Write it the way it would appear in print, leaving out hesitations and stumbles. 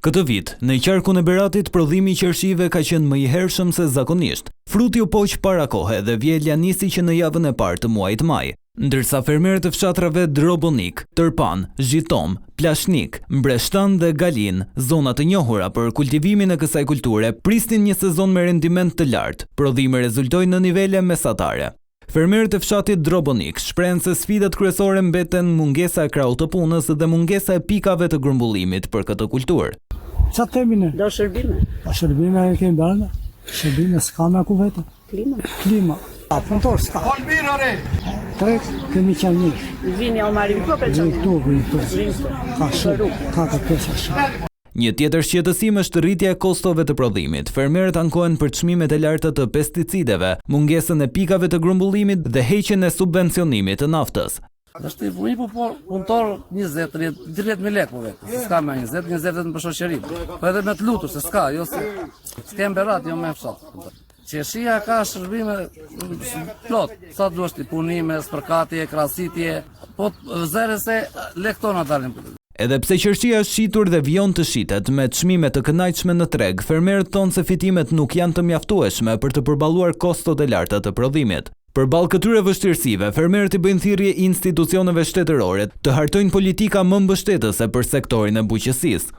Këtë vit, në qarkun e Beratit, prodhimi i qershive ka qenë më i hershëm se zakonisht. Fruti u poq para kohe dhe vjelja nisi që në javën e parë të muajit maj, ndërsa fermerët e fshatrave Drobonik, Tërpan, Zhitom, Plashnik, Mbreshtan dhe Galin, zona të njohura për kultivimin e kësaj kulture, prisnin një sezon me rendiment të lartë. Prodhimi rezultoi në nivele mesatare. Fermerët e fshatit Drobonik shprehen se sfidat kryesore mbeten mungesa e krahut të punës dhe mungesa e pikave të grumbullimit për këtë kulturë. Çfarë themi ne? Do shërbime. Shërbime e kemi bërë. Shërbime s'ka me ku vetë. Klima. A punëtor s'ka. Trek kemi qenë një. Vini o marim këpër që Ka shumë. Ka të pesa. Një tjetër shqetësim është rritja e kostove të prodhimit. Fermerët ankohen për çmimet e larta të pesticideve, mungesën e pikave të grumbullimit dhe heqjen e subvencionimit të naftës. Është i punëtor 20-30.000 lekë po vetë. S'ka me 20 vetëm për shoqërinë. Po edhe me të lutur se s'ka, jo se s'kem Berat, jo me fshat. Qershia ka shërbime plot, sa duhet ti punime, spërkatje, krahasitje, po zëre se lektona dalin. Edhe pse qershia është shitur dhe vijon të shitet me çmime të kënaqshme në treg, fermerët thonë se fitimet nuk janë të mjaftueshme për të përballuar kostot e larta të prodhimit. Përballë këtyre vështirësive, fermerët i bëjnë thirrje institucioneve shtetërore të hartojnë politika më mbështetëse për sektorin e buqësisë.